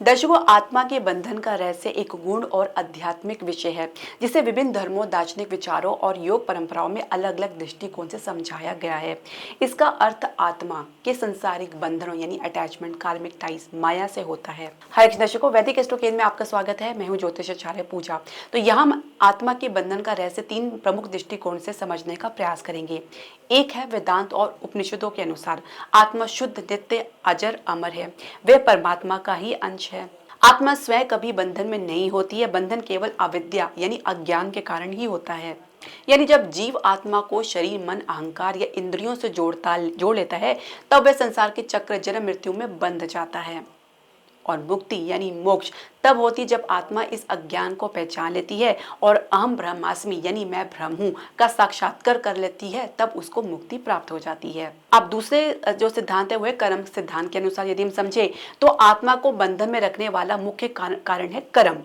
दर्शकों, आत्मा के बंधन का रहस्य एक गूढ़ और आध्यात्मिक विषय है जिसे विभिन्न धर्मों, दार्शनिक विचारों और योग परंपराओं में अलग अलग दृष्टिकोण से समझाया गया है। इसका अर्थ आत्मा के संसारिक बंधनों यानी अटैचमेंट, कार्मिक टाइज, माया से होता है। हाय दर्शकों, वैदिक एस्ट्रोकेन में आपका स्वागत है। मैं हूं ज्योतिषाचार्य पूजा। तो यहाँ हम आत्मा के बंधन का रहस्य तीन प्रमुख दृष्टिकोण से समझने का प्रयास करेंगे। एक है वेदांत और उपनिषदों के अनुसार आत्मा शुद्ध, नित्य, अजर, अमर है। वह परमात्मा का ही अंश है। आत्मा स्वयं कभी बंधन में नहीं होती है। बंधन केवल अविद्या यानी अज्ञान के कारण ही होता है। यानी जब जीव आत्मा को शरीर, मन, अहंकार या इंद्रियों से जोड़ लेता है, तब वह संसार के चक्र, जन्म मृत्यु में बंध जाता है। और मुक्ति यानी मोक्ष तब होती जब आत्मा इस अज्ञान को पहचान लेती है और अहम ब्रह्मास्मि यानी मैं ब्रह्म हूँ का साक्षात्कार कर लेती है, तब उसको मुक्ति प्राप्त हो जाती है। अब दूसरे जो सिद्धांत है वह कर्म सिद्धांत के अनुसार यदि हम समझे तो आत्मा को बंधन में रखने वाला मुख्य कारण है कर्म,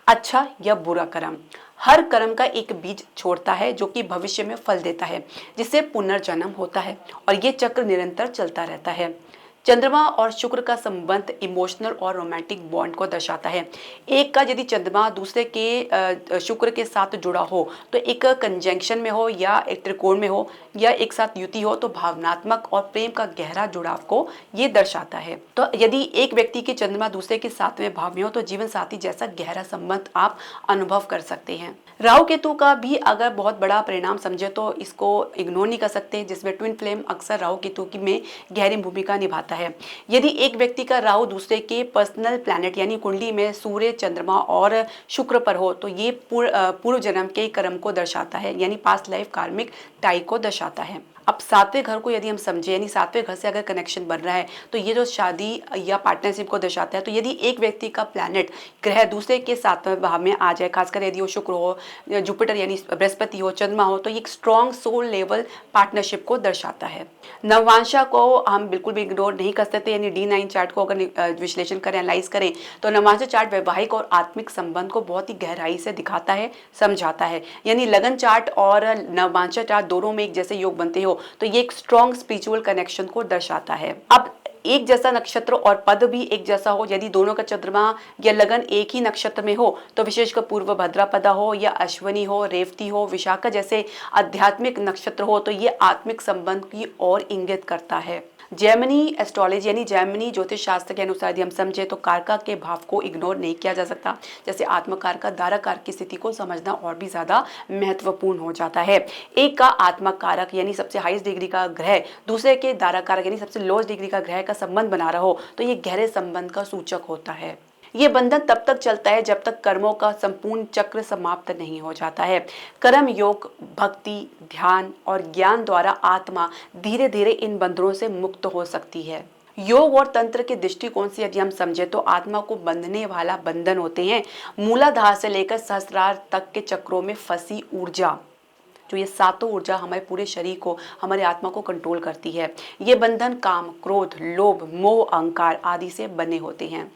अच्छा या बुरा कर्म। हर कर्म का एक बीज छोड़ता है जो कि भविष्य में फल देता है, जिससे पुनर्जन्म होता है और ये चक्र निरंतर चलता रहता है। चंद्रमा और शुक्र का संबंध इमोशनल और रोमांटिक बॉन्ड को दर्शाता है। एक का यदि चंद्रमा दूसरे के शुक्र के साथ जुड़ा हो तो एक कंजंक्शन में हो या एक त्रिकोण में हो या एक साथ युति हो तो भावनात्मक और प्रेम का गहरा जुड़ाव को ये दर्शाता है। तो यदि एक व्यक्ति के चंद्रमा दूसरे के सातवें भाव में हो तो जीवन साथी जैसा गहरा संबंध आप अनुभव कर सकते हैं। राहु केतु का भी अगर बहुत बड़ा परिणाम समझे तो इसको इग्नोर नहीं कर सकते, जिसमें ट्विन फ्लेम अक्सर राहु केतु की में गहरी भूमिका निभाता है। यदि एक व्यक्ति का राहु दूसरे के पर्सनल प्लैनेट यानी कुंडली में सूर्य, चंद्रमा और शुक्र पर हो तो ये पूर्व जन्म के कर्म को दर्शाता है, यानी पास्ट लाइफ कार्मिक टाई को दर्शाता है। अब सातवें घर को यदि हम समझे, यानी सातवें घर से अगर कनेक्शन बन रहा है तो ये जो शादी या पार्टनरशिप को दर्शाता है। तो यदि एक व्यक्ति का प्लैनेट ग्रह दूसरे के सातवें भाव में आ जाए, खासकर यदि वो शुक्र हो, जुपिटर यानी बृहस्पति हो, चंद्रमा हो, तो ये एक स्ट्रॉन्ग सोल लेवल पार्टनरशिप को दर्शाता है। नववांशा को हम बिल्कुल भी इग्नोर नहीं कर सकते, यानी D9 चार्ट को अगर विश्लेषण करें, एनालाइज करें तो नववांशा चार्ट वैवाहिक और आत्मिक संबंध को बहुत ही गहराई से दिखाता है, समझाता है। यानी लगन चार्ट और नववांशा चार्ट दोनों में एक जैसे योग बनते हो तो ये एक स्ट्रॉन्ग स्पिरिचुअल कनेक्शन को दर्शाता है। अब एक जैसा नक्षत्र और पद भी एक जैसा हो, यदि दोनों का चंद्रमा या लगन एक ही नक्षत्र में हो तो विशेषकर पूर्व भद्रापदा हो या अश्वनी हो, रेवती हो, विशाखा जैसे आध्यात्मिक नक्षत्र हो तो ये आत्मिक संबंध की ओर इंगित करता है। जैमिनी एस्ट्रोलॉजी यानी जैमिनी ज्योतिष शास्त्र के अनुसार यदि हम समझे तो कारका के भाव को इग्नोर नहीं किया जा सकता। जैसे आत्मकार का दाराकार की स्थिति को समझना और भी ज्यादा महत्वपूर्ण हो जाता है। एक का आत्मकारक यानी सबसे हाईएस्ट डिग्री का ग्रह दूसरे के दाराकारक यानी सबसे लोएस्ट डिग्री का ग्रह का संबंध बना रहा हो तो ये गहरे संबंध का सूचक होता है। ये बंधन तब तक चलता है जब तक कर्मों का संपूर्ण चक्र समाप्त नहीं हो जाता है। कर्म योग, भक्ति, ध्यान और ज्ञान द्वारा आत्मा धीरे धीरे इन बंधनों से मुक्त हो सकती है। योग और तंत्र के दृष्टिकोण से यदि हम समझे तो आत्मा को बंधने वाला बंधन होते हैं मूलाधार से लेकर सहस्रार तक के चक्रों में फंसी ऊर्जा। जो ये सातों ऊर्जा हमारे पूरे शरीर को, हमारे आत्मा को कंट्रोल करती है। ये बंधन काम, क्रोध, लोभ, मोह, अहंकार आदि से बने होते हैं।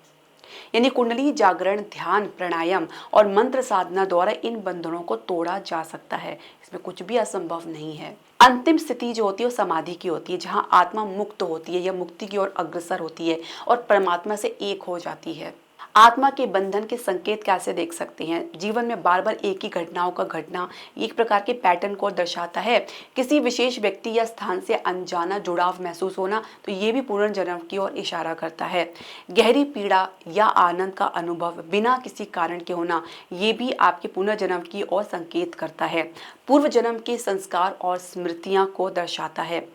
यानी कुंडली जागरण, ध्यान, प्राणायाम और मंत्र साधना द्वारा इन बंधनों को तोड़ा जा सकता है। इसमें कुछ भी असंभव नहीं है। अंतिम स्थिति जो होती है वो समाधि की होती है, जहां आत्मा मुक्त होती है या मुक्ति की ओर अग्रसर होती है और परमात्मा से एक हो जाती है। आत्मा के बंधन के संकेत कैसे देख सकते हैं? जीवन में बार बार एक ही घटनाओं का घटना एक प्रकार के पैटर्न को दर्शाता है। किसी विशेष व्यक्ति या स्थान से अनजाना जुड़ाव महसूस होना तो ये भी पुनर्जन्म की ओर इशारा करता है। गहरी पीड़ा या आनंद का अनुभव बिना किसी कारण के होना ये भी आपके पुनर्जन्म की ओर संकेत करता है। पूर्व जन्म के संस्कार और स्मृतियां को दर्शाता है।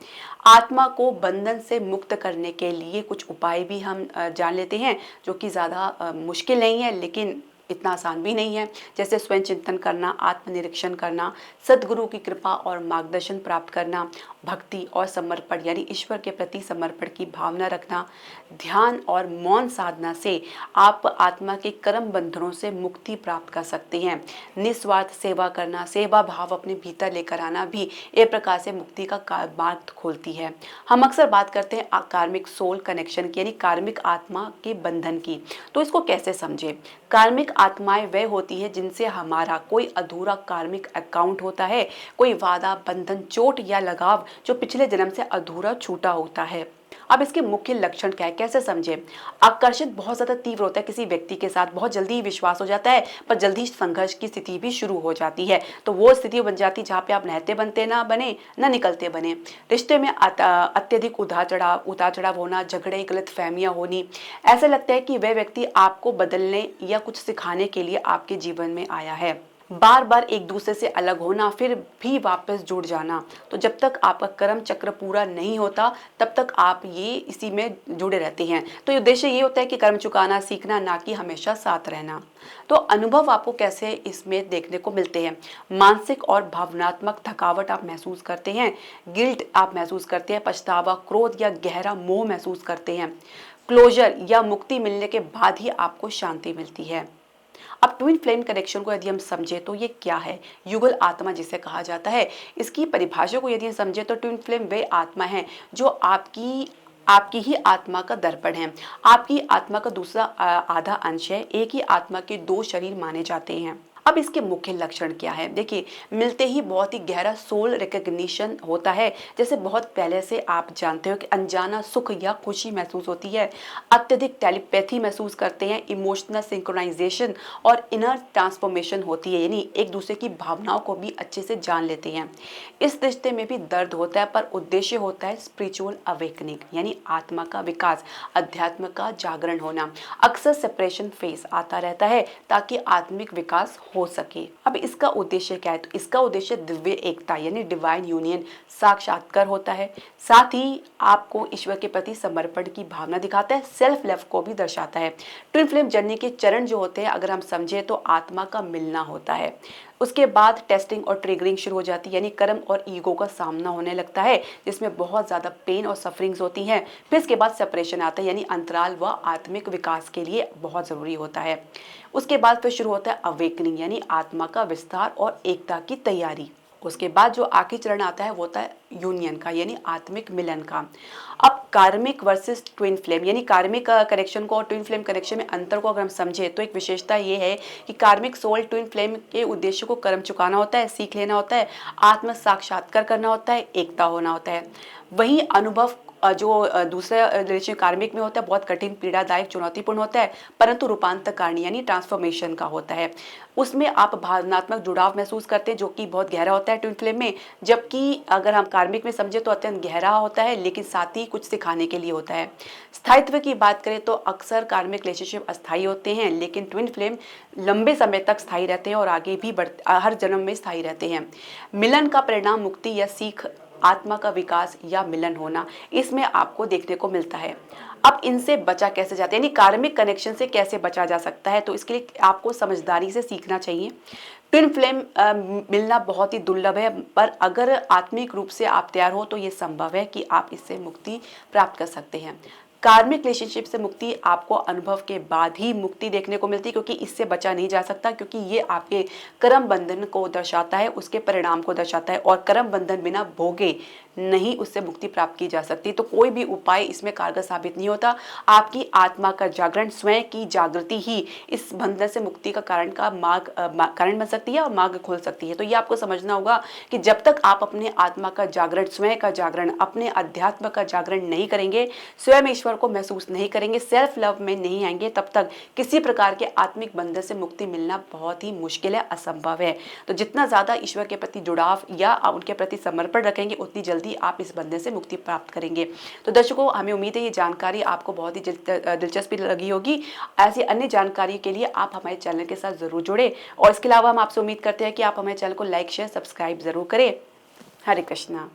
आत्मा को बंधन से मुक्त करने के लिए कुछ उपाय भी हम जान लेते हैं, जो कि ज़्यादा मुश्किल नहीं है लेकिन इतना आसान भी नहीं है। जैसे स्वयं चिंतन करना, आत्मनिरीक्षण करना, सद्गुरु की कृपा और मार्गदर्शन प्राप्त करना, भक्ति और समर्पण यानी ईश्वर के प्रति समर्पण की भावना रखना, ध्यान और मौन साधना से आप आत्मा के कर्म बंधनों से मुक्ति प्राप्त कर सकते हैं। निस्वार्थ सेवा करना, सेवा भाव अपने भीतर लेकर आना भी एक प्रकार से मुक्ति का मार्ग खोलती है। हम अक्सर बात करते हैं कार्मिक सोल कनेक्शन की, यानी कार्मिक आत्मा के बंधन की। तो इसको कैसे समझे? कार्मिक आत्माएं वह होती है जिनसे हमारा कोई अधूरा कार्मिक अकाउंट होता है, कोई वादा, बंधन, चोट या लगाव जो पिछले जन्म से अधूरा छूटा होता है। अब इसके मुख्य लक्षण क्या है, कैसे समझे? आकर्षित बहुत ज्यादा तीव्र होता है किसी व्यक्ति के साथ, बहुत जल्दी विश्वास हो जाता है, पर जल्दी संघर्ष की स्थिति भी शुरू हो जाती है। तो वो स्थिति बन जाती है जहाँ पे आप रहते बनते ना बने, ना निकलते बने। रिश्ते में अत्यधिक उतार चढ़ाव होना, झगड़े, गलत फहमियां होनी। ऐसा लगता है कि वह व्यक्ति आपको बदलने या कुछ सिखाने के लिए आपके जीवन में आया है। बार बार एक दूसरे से अलग होना, फिर भी वापस जुड़ जाना। तो जब तक आपका कर्म चक्र पूरा नहीं होता तब तक आप ये इसी में जुड़े रहते हैं। तो उद्देश्य ये होता है कि कर्म चुकाना सीखना, ना कि हमेशा साथ रहना। तो अनुभव आपको कैसे इसमें देखने को मिलते हैं? मानसिक और भावनात्मक थकावट आप महसूस करते हैं, गिल्ट आप महसूस करते हैं, पछतावा, क्रोध या गहरा मोह महसूस करते हैं। क्लोजर या मुक्ति मिलने के बाद ही आपको शांति मिलती है। अब ट्विन फ्लेम कनेक्शन को यदि हम समझे तो ये क्या है? युगल आत्मा जिसे कहा जाता है, इसकी परिभाषा को यदि हम समझे तो ट्विन फ्लेम वे आत्मा है जो आपकी आपकी ही आत्मा का दर्पण है। आपकी आत्मा का दूसरा आधा अंश है। एक ही आत्मा के दो शरीर माने जाते हैं। अब इसके मुख्य लक्षण क्या है? देखिए, मिलते ही बहुत ही गहरा सोल रिकग्निशन होता है। जैसे बहुत पहले से आप जानते हो कि अनजाना सुख या खुशी महसूस होती है। अत्यधिक टेलीपैथी महसूस करते हैं, इमोशनल सिंक्रोनाइजेशन और इनर ट्रांसफॉर्मेशन होती है, यानी एक दूसरे की भावनाओं को भी अच्छे से जान लेते हैं। इस रिश्ते में भी दर्द होता है, पर उद्देश्य होता है स्पिरिचुअल अवेकनिंग, यानी आत्मा का विकास, अध्यात्म का जागरण होना। अक्सर सेपरेशन फेज आता रहता है ताकि आत्मिक विकास हो सके। अब इसका उद्देश्य क्या है? तो इसका उद्देश्य दिव्य एकता यानी डिवाइन यूनियन, साक्षात्कार होता है। साथ ही आपको ईश्वर के प्रति समर्पण की भावना दिखाता है, सेल्फ लव को भी दर्शाता है। ट्विन फ्लेम जर्नी के चरण जो होते हैं, अगर हम समझे तो आत्मा का मिलना होता है। उसके बाद टेस्टिंग और ट्रिगरिंग शुरू हो जाती है, यानी कर्म और ईगो का सामना होने लगता है, जिसमें बहुत ज्यादा पेन और सफरिंग्स होती हैं। फिर इसके बाद सेपरेशन आता है, यानी अंतराल व आत्मिक विकास के लिए बहुत जरूरी होता है। उसके बाद फिर शुरू होता है अवेकनिंग, यानी आत्मा का विस्तार और एकता की तैयारी। उसके बाद जो आखिरी चरण आता है वो होता है यूनियन का, यानी आत्मिक मिलन का। अब कार्मिक वर्सेस ट्विन फ्लेम, यानी कार्मिक कनेक्शन को और ट्विन फ्लेम कनेक्शन में अंतर को अगर हम समझे तो एक विशेषता ये है कि कार्मिक सोल ट्विन फ्लेम के उद्देश्य को कर्म चुकाना होता है, सीख लेना होता है, आत्म साक्षात्कार करना होता है, एकता होना होता है। वही अनुभव जो दूसरे रिलेशन कार्मिक में होता है बहुत कठिन, पीड़ादायक, चुनौतीपूर्ण होता है, परंतु रूपांतरकारी यानी ट्रांसफॉर्मेशन का होता है। उसमें आप भावनात्मक जुड़ाव महसूस करते हैं जो कि बहुत गहरा होता है ट्विन फ्लेम में, जबकि अगर हम कार्मिक में समझे तो अत्यंत गहरा होता है, लेकिन साथ ही कुछ सिखाने के लिए होता है। स्थायित्व की बात करें तो अक्सर कार्मिक रिलेशनशिप अस्थायी होते हैं, लेकिन ट्विन फ्लेम लंबे समय तक स्थायी रहते हैं और आगे भी हर जन्म में स्थायी रहते हैं। मिलन का परिणाम मुक्ति या सीख, आत्मा का विकास या मिलन होना, इसमें आपको देखने को मिलता है। अब इनसे बचा कैसे जाता है, यानी कार्मिक कनेक्शन से कैसे बचा जा सकता है? तो इसके लिए आपको समझदारी से सीखना चाहिए। ट्विन फ्लेम मिलना बहुत ही दुर्लभ है, पर अगर आत्मिक रूप से आप तैयार हो तो ये संभव है कि आप इससे मुक्ति प्राप्त कर सकते हैं। कार्मिक रिलेशनशिप से मुक्ति आपको अनुभव के बाद ही मुक्ति देखने को मिलती है, क्योंकि इससे बचा नहीं जा सकता, क्योंकि ये आपके कर्म बंधन को दर्शाता है, उसके परिणाम को दर्शाता है, और कर्म बंधन बिना भोगे नहीं उससे मुक्ति प्राप्त की जा सकती। तो कोई भी उपाय इसमें कारगर साबित नहीं होता। आपकी आत्मा का जागरण, स्वयं की जागृति ही इस बंधन से मुक्ति का कारण बन सकती है और मार्ग खोल सकती है। तो ये आपको समझना होगा कि जब तक आप अपने आत्मा का जागरण, स्वयं का जागरण, अपने अध्यात्म का जागरण नहीं करेंगे, स्वयं ईश्वर को महसूस नहीं करेंगे, सेल्फ लव में नहीं आएंगे, तब तक किसी प्रकार के आत्मिक बंधन से मुक्ति मिलना बहुत ही मुश्किल है, असंभव है। तो जितना ज्यादा ईश्वर के प्रति जुड़ाव या उनके प्रति समर्पण रखेंगे, उतनी जल्दी आप इस बंधन से मुक्ति प्राप्त करेंगे। तो दर्शकों, हमें उम्मीद है ये जानकारी आपको बहुत ही दिलचस्पी लगी होगी। ऐसी अन्य जानकारी के लिए आप हमारे चैनल के साथ जरूर जुड़े, और इसके अलावा हम आपसे उम्मीद करते हैं कि आप हमारे चैनल को लाइक, शेयर, सब्सक्राइब जरूर करें। हरे कृष्णा।